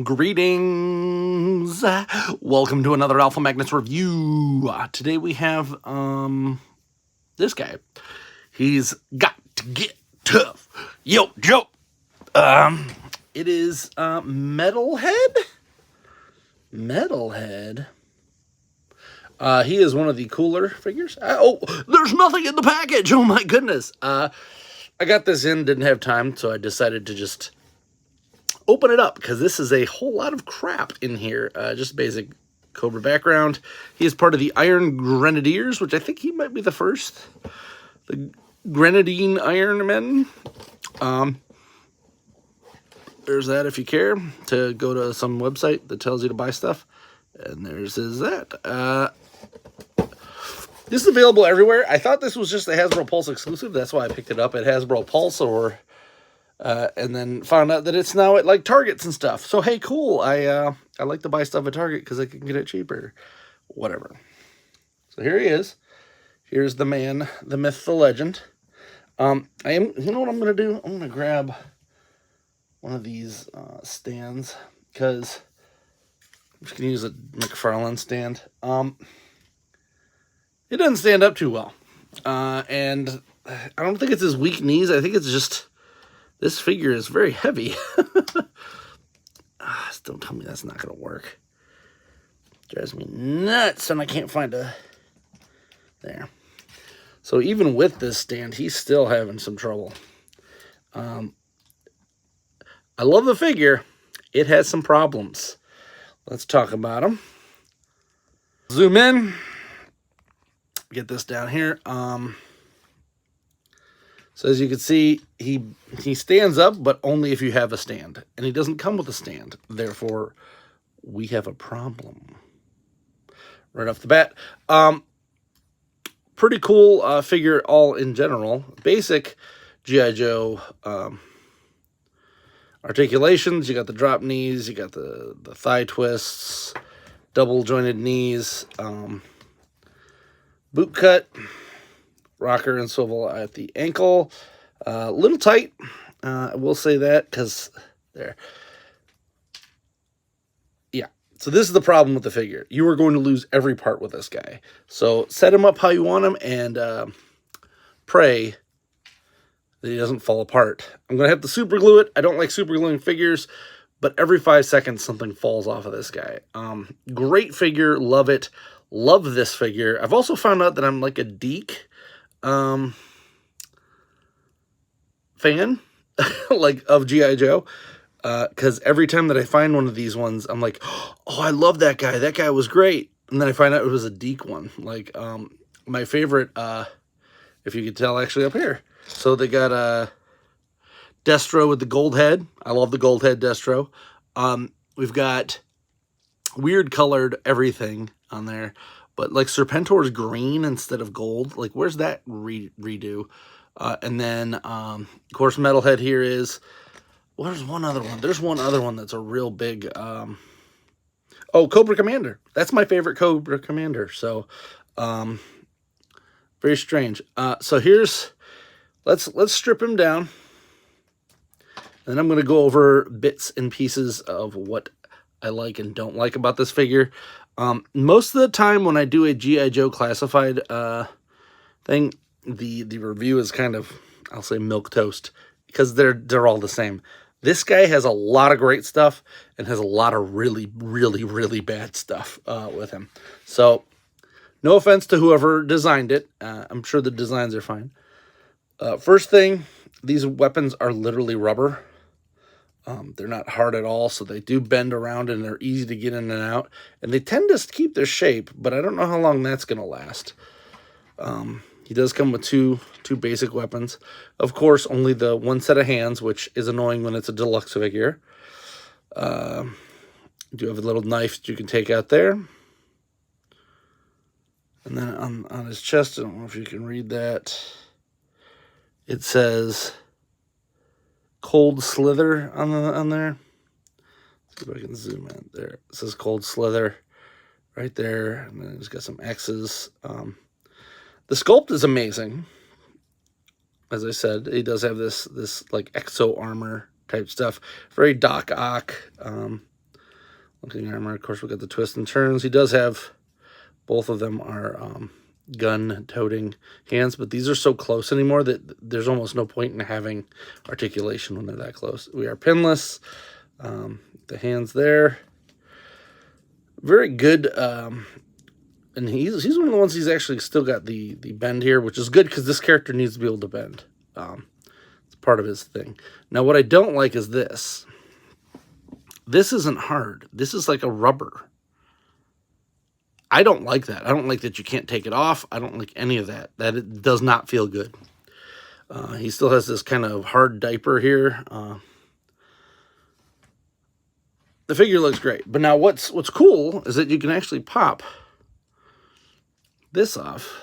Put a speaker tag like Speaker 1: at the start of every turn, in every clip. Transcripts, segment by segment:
Speaker 1: Greetings. Welcome to another Alpha Magnus review. Today we have this guy. He's got to get tough. Yo. It is Metalhead. He is one of the cooler figures. Oh, there's nothing in the package. Oh my goodness. I got this in, didn't have time, so I decided to just open it up because this is a whole lot of crap in here. Just basic Cobra background. He is part of the Iron Grenadiers, which I think he might be the first. The Grenadine Iron Men. There's that if you care to go to some website that tells you to buy stuff. And there's that. This is available everywhere. I thought this was just a Hasbro Pulse exclusive. That's why I picked it up at Hasbro Pulse and then found out that it's now at like Targets and stuff. So hey, cool. I like to buy stuff at Target because I can get it cheaper. Whatever. So here he is. Here's the man, the myth, the legend. You know what I'm gonna do? I'm gonna grab one of these stands because I'm just gonna use a McFarlane stand. It doesn't stand up too well, and I don't think it's his weak knees. I think it's just this figure is very heavy. Don't tell me that's not going to work. Drives me nuts, and I can't find a... There. So even with this stand, he's still having some trouble. I love the figure. It has some problems. Let's talk about them. Zoom in. Get this down here. So as you can see, he stands up, but only if you have a stand. And he doesn't come with a stand. Therefore, we have a problem. Right off the bat. Pretty cool figure all in general. Basic G.I. Joe articulations. You got the drop knees. You got the thigh twists. Double jointed knees. Boot cut. Rocker and swivel at the ankle. A little tight. I will say that because there. Yeah. So this is the problem with the figure. You are going to lose every part with this guy. So set him up how you want him and pray that he doesn't fall apart. I'm going to have to super glue it. I don't like super gluing figures, but every 5 seconds something falls off of this guy. Great figure. Love it. Love this figure. I've also found out that I'm like a Deke fan like of G.I. Joe, because every time that I find one of these ones, I'm like, oh, I love that guy. That guy was great. And then I find out it was a Deke one. Like, my favorite, if you could tell, actually up here. So they got Destro with the gold head. I love the gold head Destro. We've got weird colored everything on there. But like Serpentor's green instead of gold. Like, where's that redo? And then, of course, Metalhead here is... Where's one other one? There's one other one that's a real big... oh, Cobra Commander. That's my favorite Cobra Commander. So, very strange. So here's... Let's strip him down. And I'm going to go over bits and pieces of what I like and don't like about this figure. Most of the time when I do a G.I. Joe classified thing, the review is kind of, I'll say, milquetoast because they're all the same. This guy has a lot of great stuff and has a lot of really, really, really bad stuff with him. So, no offense to whoever designed it. I'm sure the designs are fine. First thing, these weapons are literally rubber. They're not hard at all, so they do bend around and they're easy to get in and out. And they tend to keep their shape, but I don't know how long that's going to last. He does come with two basic weapons. Of course, only the one set of hands, which is annoying when it's a deluxe figure. You do have a little knife that you can take out there. And then on his chest, I don't know if you can read that. It says... Cold Slither on there. Let's see if I can zoom in there. It says Cold Slither right there, and then it's got some X's. The sculpt is amazing. As I said, he does have this like exo armor type stuff. Very Doc Ock. looking armor. Of course, we got the twists and turns. He does have, both of them are gun-toting hands, but these are so close anymore that there's almost no point in having articulation when they're that close. We are pinless. The hands there. Very good. And he's one of the ones he's actually still got the bend here, which is good because this character needs to be able to bend. It's part of his thing. Now, what I don't like is this. This isn't hard. This is like a rubber. I don't like that. I don't like that you can't take it off. I don't like any of that. That it does not feel good. He still has this kind of hard diaper here. The figure looks great. But now what's cool is that you can actually pop this off.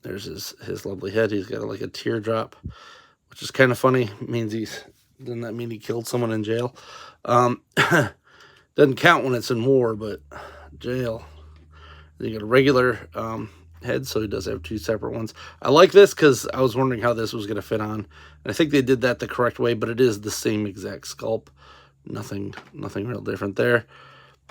Speaker 1: There's his lovely head. He's got like a teardrop, which is kind of funny. It means doesn't that mean he killed someone in jail? Doesn't count when it's in war, but jail. Then you got a regular head, so he does have two separate ones. I like this because I was wondering how this was going to fit on. And I think they did that the correct way, but it is the same exact sculpt. Nothing real different there.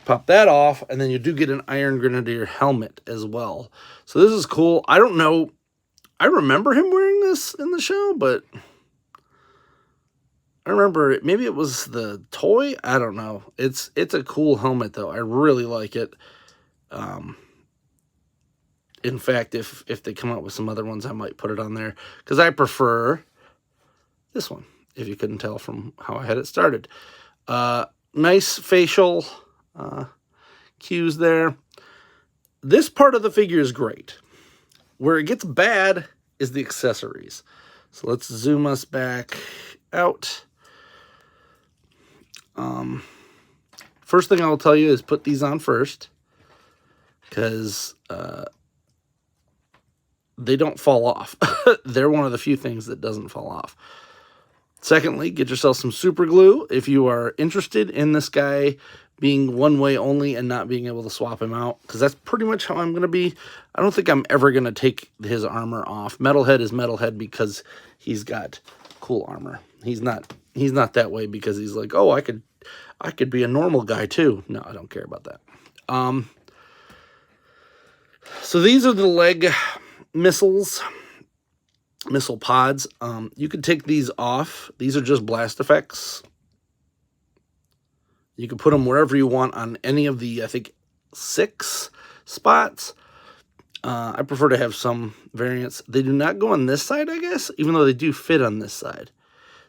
Speaker 1: Pop that off, and then you do get an Iron Grenadier helmet as well. So this is cool. I don't know. I remember him wearing this in the show, but I remember maybe it was the toy. I don't know. It's a cool helmet, though. I really like it. In fact, if they come out with some other ones, I might put it on there because I prefer this one, if you couldn't tell from how I had it started. Nice facial cues there. This part of the figure is great. Where it gets bad is the accessories. So let's zoom us back out. First thing I'll tell you is put these on first, because they don't fall off. They're one of the few things that doesn't fall off. Secondly, get yourself some super glue if you are interested in this guy being one way only and not being able to swap him out, because that's pretty much how I'm going to be. I don't think I'm ever going to take his armor off. Metalhead is Metalhead because he's got cool armor. He's not that way because he's like, oh, I could be a normal guy too. No, I don't care about that. So these are the leg missile pods. You could take these off. These are just blast effects. You can put them wherever you want on any of the, I think, 6 spots. I prefer to have some variants. They do not go on this side, I guess, even though they do fit on this side.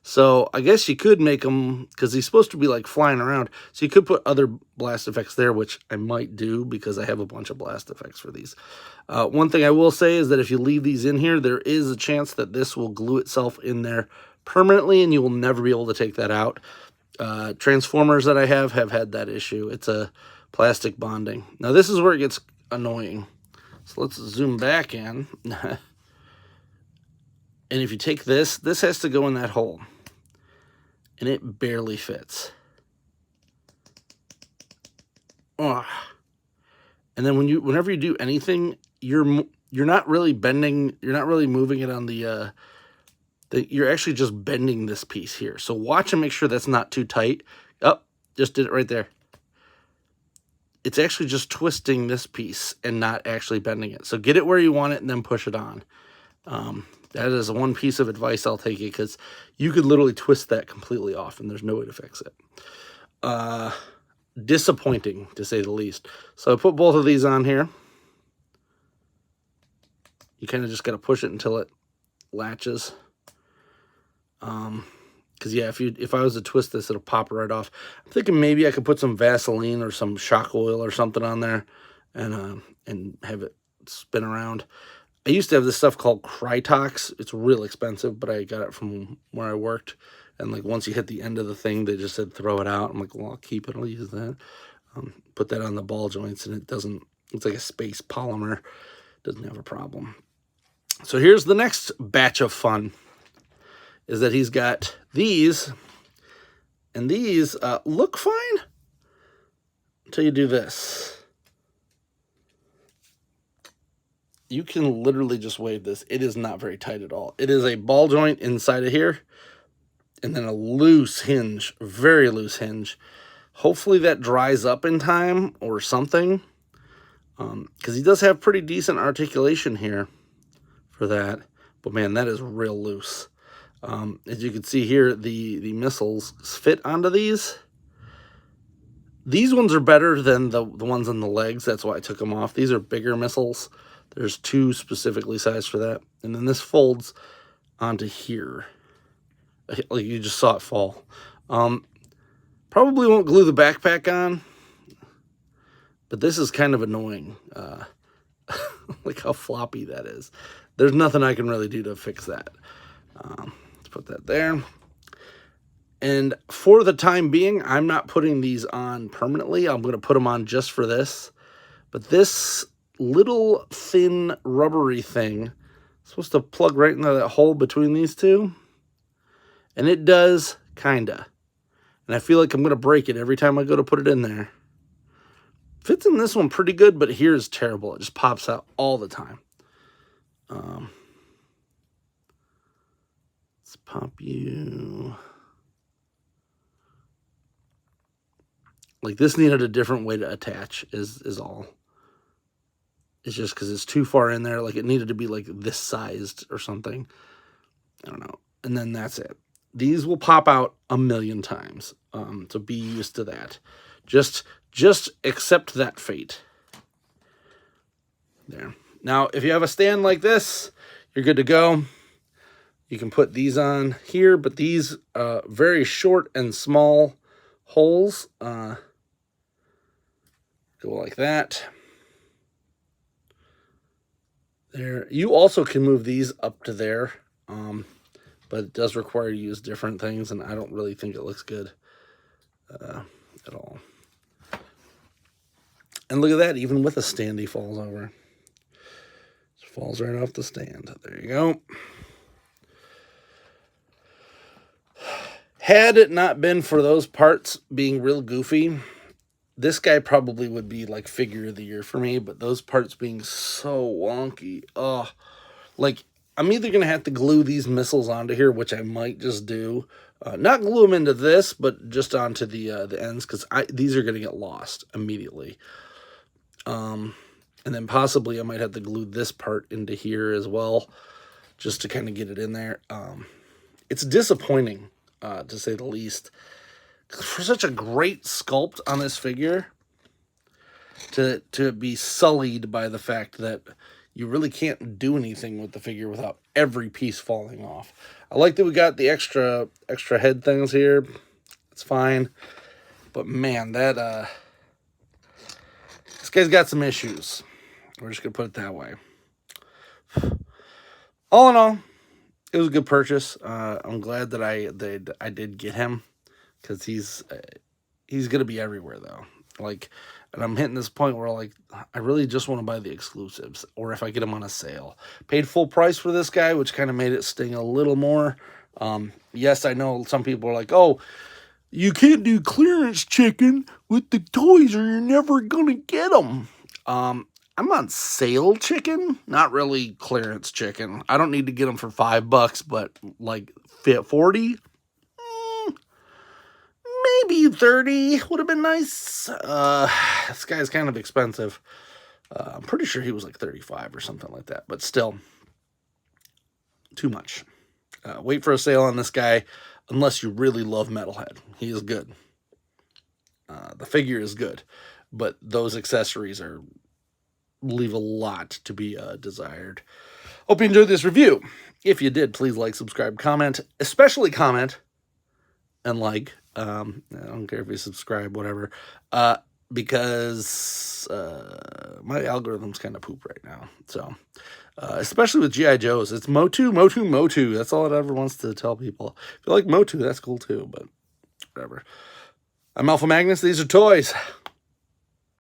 Speaker 1: So I guess you could make them, because he's supposed to be like flying around, so you could put other blast effects there, which I might do because I have a bunch of blast effects for these. One thing I will say is that if you leave these in here, there is a chance that this will glue itself in there permanently, and you will never be able to take that out. Transformers that I have had that issue. It's a plastic bonding. Now this is where it gets annoying. So let's zoom back in. And if you take this has to go in that hole. And it barely fits. Oh. And then whenever you do anything, you're not really bending, you're not really moving it on the you're actually just bending this piece here. So watch and make sure that's not too tight. Oh, just did it right there. It's actually just twisting this piece and not actually bending it. So get it where you want it and then push it on. That is one piece of advice I'll take you, because you could literally twist that completely off and there's no way to fix it. Disappointing, to say the least. So I put both of these on here. You kind of just got to push it until it latches. Because yeah, if I was to twist this, it'll pop right off. I'm thinking maybe I could put some Vaseline or some shock oil or something on there and have it spin around. I used to have this stuff called Krytox. It's real expensive, but I got it from where I worked. And like once you hit the end of the thing, they just said throw it out. I'm like, well, I'll keep it. I'll use that. Put that on the ball joints, and it's like a space polymer. Doesn't have a problem. So here's the next batch of fun, is that he's got these, and these look fine until you do this. You can literally just wave this. It is not very tight at all. It is a ball joint inside of here. and then a loose hinge, very loose hinge. Hopefully that dries up in time or something, because he does have pretty decent articulation here for that. But man, that is real loose. As you can see here, the missiles fit onto these. These ones are better than the ones on the legs. That's why I took them off. These are bigger missiles. There's 2 specifically sized for that. And then this folds onto here. Like you just saw it fall. Probably won't glue the backpack on, but this is kind of annoying. Like how floppy that is. There's nothing I can really do to fix that. Let's put that there. And for the time being, I'm not putting these on permanently. I'm going to put them on just for this. But this little thin rubbery thing is supposed to plug right into that hole between these two. And it does, kinda. And I feel like I'm going to break it every time I go to put it in there. Fits in this one pretty good, but here is terrible. It just pops out all the time. Let's pop you... Like, this needed a different way to attach, is all. It's just because it's too far in there. Like, it needed to be, like, this sized or something. I don't know. And then that's it. These will pop out a million times. So be used to that. Just accept that fate. There. Now, if you have a stand like this, you're good to go. You can put these on here, but these very short and small holes go like that. There. You also can move these up to there, but it does require you to use different things, and I don't really think it looks good at all. And look at that, even with a stand, he falls over. Just falls right off the stand. There you go. Had it not been for those parts being real goofy, this guy probably would be like figure of the year for me, but those parts being so wonky, like, I'm either going to have to glue these missiles onto here, which I might just do. Not glue them into this, but just onto the ends, because these are going to get lost immediately. And then possibly I might have to glue this part into here as well, just to kind of get it in there. It's disappointing, to say the least. For such a great sculpt on this figure, to be sullied by the fact that you really can't do anything with the figure without every piece falling off. I like that we got the extra head things here. It's fine. But man, that this guy's got some issues. We're just going to put it that way. All in all, it was a good purchase. I'm glad that I did get him, because he's going to be everywhere, though. Like, and I'm hitting this point where, like, I really just want to buy the exclusives, or if I get them on a sale. Paid full price for this guy, which kind of made it sting a little more. Yes, I know some people are like, oh, you can't do clearance chicken with the toys or you're never going to get them. I'm on sale chicken, not really clearance chicken. I don't need to get them for $5, but like 40? Maybe 30 would have been nice. This guy's kind of expensive. I'm pretty sure he was like 35 or something like that, but still, too much. Wait for a sale on this guy, unless you really love Metalhead. He is good. The figure is good, but those accessories leave a lot to be desired. Hope you enjoyed this review. If you did, please like, subscribe, comment, especially comment and like. I don't care if you subscribe, whatever, because my algorithm's kind of poop right now. So, especially with G.I. Joes, it's Motu, Motu, Motu. That's all it ever wants to tell people. If you like Motu, that's cool too, but whatever. I'm Alpha Magnus. These are toys.